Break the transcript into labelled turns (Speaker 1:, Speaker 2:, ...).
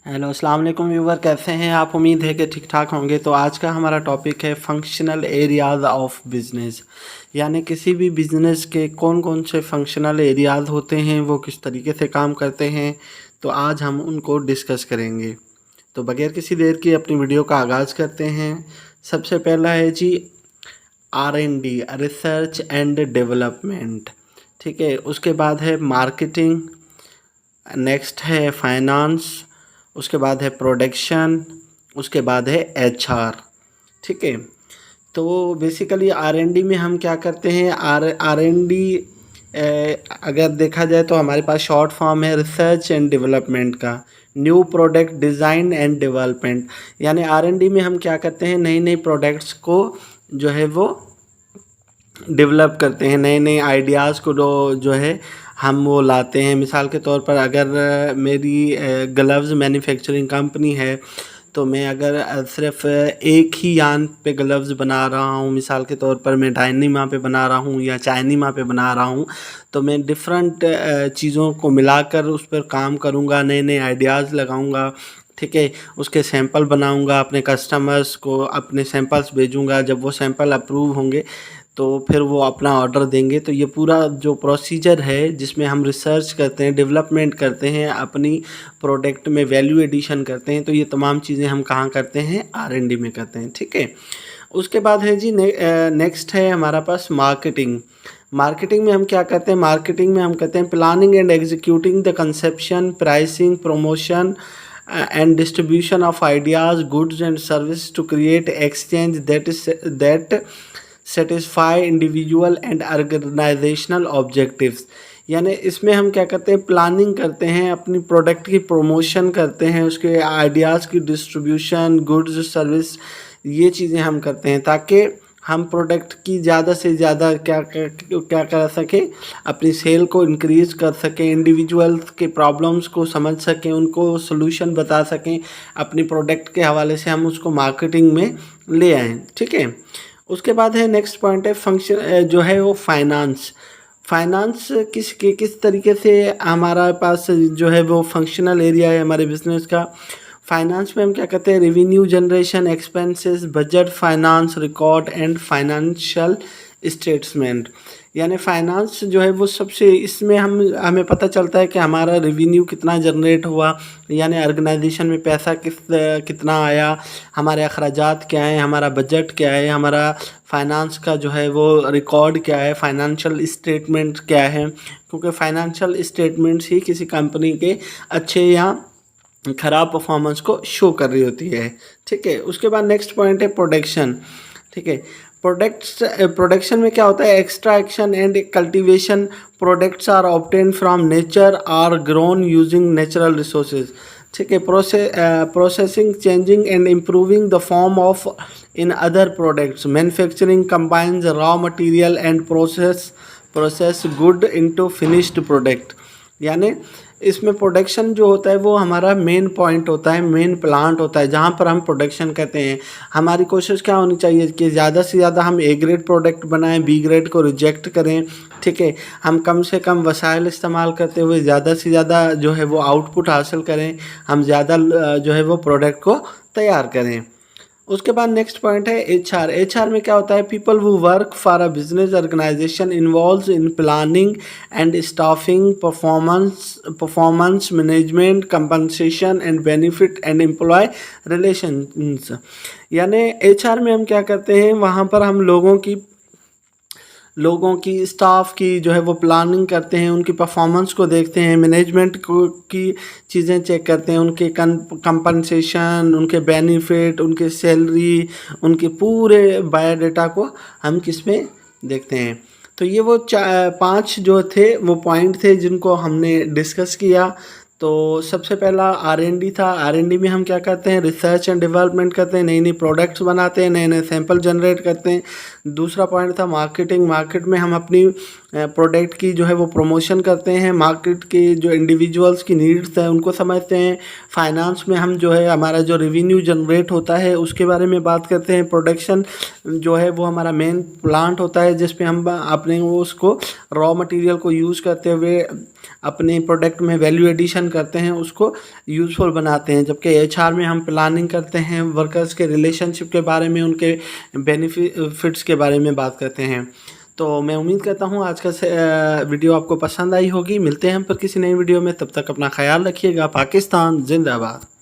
Speaker 1: Hello अस्सलाम वालेकुम viewer, कैसे हैं आप? उम्मीद है कि ठीक ठाक होंगे। तो आज का हमारा टॉपिक है फंक्शनल एरियाज़ ऑफ बिज़नेस, यानी किसी भी बिज़नेस के कौन कौन से फंक्शनल एरियाज़ होते हैं, वो किस तरीके से काम करते हैं। तो आज हम उनको डिस्कस करेंगे। तो बगैर किसी देर के अपनी वीडियो का आगाज़ करते हैं। सबसे पहला है जी R&D, रिसर्च एंड डेवलपमेंट। ठीक है, उसके बाद है मार्केटिंग, नेक्स्ट है फाइनेंस, उसके बाद है प्रोडक्शन, उसके बाद है HR। ठीक है, तो बेसिकली R&D में हम क्या करते हैं, R&D अगर देखा जाए तो हमारे पास शॉर्ट फॉर्म है रिसर्च एंड डेवलपमेंट का, new product design and development. यानी R&D में हम क्या करते हैं, नई नई प्रोडक्ट्स को जो है वो डेवलप करते हैं, नए नए आइडियाज़ को जो है हम वो लाते हैं। मिसाल के तौर पर अगर मेरी ग्लव्स मैन्युफैक्चरिंग कंपनी है, तो मैं अगर सिर्फ एक ही यान पे ग्लव्स बना रहा हूँ, मिसाल के तौर पर मैं डायनीमा पे बना रहा हूँ या चाइनीमा पे बना रहा हूँ, तो मैं डिफरेंट चीज़ों को मिलाकर उस पर काम करूँगा, नए नए आइडियाज़ लगाऊँगा। ठीक है, उसके सैंपल बनाऊंगा, अपने कस्टमर्स को अपने सैंपल्स भेजूंगा। जब वो सैंपल अप्रूव होंगे तो फिर वो अपना ऑर्डर देंगे। तो ये पूरा जो प्रोसीजर है जिसमें हम रिसर्च करते हैं, डेवलपमेंट करते हैं, अपनी प्रोडक्ट में वैल्यू एडिशन करते हैं, तो ये तमाम चीज़ें हम कहाँ करते हैं, R&D में करते हैं। ठीक है, उसके बाद है जी नेक्स्ट है हमारा पास मार्केटिंग। मार्केटिंग में हम क्या करते हैं, मार्केटिंग में हम करते हैं planning and executing the conception, pricing, promotion and distribution of ideas, goods and service to create exchange that satisfy individual and organizational objectives। यानी इसमें हम क्या करते हैं, प्लानिंग करते हैं, अपनी प्रोडक्ट की प्रमोशन करते हैं, उसके आइडियाज़ की डिस्ट्रीब्यूशन, गुड्स सर्विस, ये चीज़ें हम करते हैं ताकि हम प्रोडक्ट की ज़्यादा से ज़्यादा क्या कर सकें, अपनी सेल को इंक्रीज़ कर सकें, इंडिविजुअल्स के प्रॉब्लम्स को समझ सकें, उनको सोल्यूशन बता सकें। अपनी प्रोडक्ट के हवाले से हम उसको मार्केटिंग में ले आएँ। ठीक है, उसके बाद है नेक्स्ट पॉइंट है फंक्शन जो है वो फाइनेंस। फाइनेंस किस तरीके से हमारा पास जो है वो फंक्शनल एरिया है हमारे बिजनेस का। फाइनेंस में हम क्या कहते हैं, revenue generation, expenses, budget, finance record and financial statement. यानी फाइनेंस जो है वो सबसे, इसमें हमें पता चलता है कि हमारा रेवेन्यू कितना जनरेट हुआ, यानी ऑर्गेनाइजेशन में पैसा कितना आया, हमारे अखराजात क्या हैं, हमारा बजट क्या है, हमारा फाइनेंस का जो है वो रिकॉर्ड क्या है, फाइनेंशियल स्टेटमेंट क्या है। क्योंकि फाइनेंशियल स्टेटमेंट्स ही किसी कंपनी के अच्छे या ख़राब परफॉर्मेंस को शो कर रही होती है। ठीक है, उसके बाद नेक्स्ट पॉइंट है प्रोडक्शन। ठीक है, प्रोडक्शन में क्या होता है, extraction and cultivation. Products are obtain from nature, are grown using natural resources. ठीक है, processing, changing and improving the form of in other products. Manufacturing combines raw material and process good into finished product. यानी इसमें production जो होता है वो हमारा main point होता है, मेन प्लांट होता है जहाँ पर हम प्रोडक्शन करते हैं। हमारी कोशिश क्या होनी चाहिए कि ज़्यादा से ज़्यादा हम A ग्रेड प्रोडक्ट बनाएं, B ग्रेड को रिजेक्ट करें। ठीक है, हम कम से कम वसाइल इस्तेमाल करते हुए ज़्यादा से ज़्यादा जो है वो आउटपुट हासिल करें, हम ज़्यादा जो है वो प्रोडक्ट को तैयार करें। उसके बाद नेक्स्ट पॉइंट है HR में क्या होता है, people who work for a business organization involves in planning and staffing, performance management, compensation and benefit and employ relations. यानी HR में हम क्या करते हैं, वहाँ पर हम लोगों की स्टाफ की जो है वो प्लानिंग करते हैं, उनकी परफॉर्मेंस को देखते हैं, मैनेजमेंट को की चीज़ें चेक करते हैं, उनके कंपनसेशन, उनके बेनिफिट, उनके सैलरी, उनके पूरे बायोडाटा को हम किस में देखते हैं। तो ये वो 5 जो थे वो पॉइंट थे जिनको हमने डिस्कस किया। तो सबसे पहला R&D था। R&D में हम क्या करते हैं, रिसर्च एंड डेवलपमेंट करते हैं, नई नई प्रोडक्ट्स बनाते हैं, नए नए सैंपल जनरेट करते हैं। दूसरा पॉइंट था मार्केटिंग। मार्केट में हम अपनी प्रोडक्ट की जो है वो प्रमोशन करते हैं, मार्केट के जो इंडिविजुअल्स की नीड्स हैं उनको समझते हैं। फाइनेंस में हम जो है हमारा जो रेवेन्यू जनरेट होता है उसके बारे में बात करते हैं। प्रोडक्शन जो है वो हमारा मेन प्लांट होता है जिसपे हम अपने उसको रॉ मटेरियल को यूज़ करते हुए अपने प्रोडक्ट में वैल्यू एडिशन डिसीजन करते हैं उसको यूज़फुल बनाते हैं, जबकि एचआर में हम प्लानिंग करते हैं, वर्कर्स के रिलेशनशिप के बारे में, उनके बेनिफिट्स के बारे में बात करते हैं। तो मैं उम्मीद करता हूँ आज का वीडियो आपको पसंद आई होगी। मिलते हैं हम पर किसी नई वीडियो में, तब तक अपना ख्याल रखिएगा। पाकिस्तान जिंदाबाद।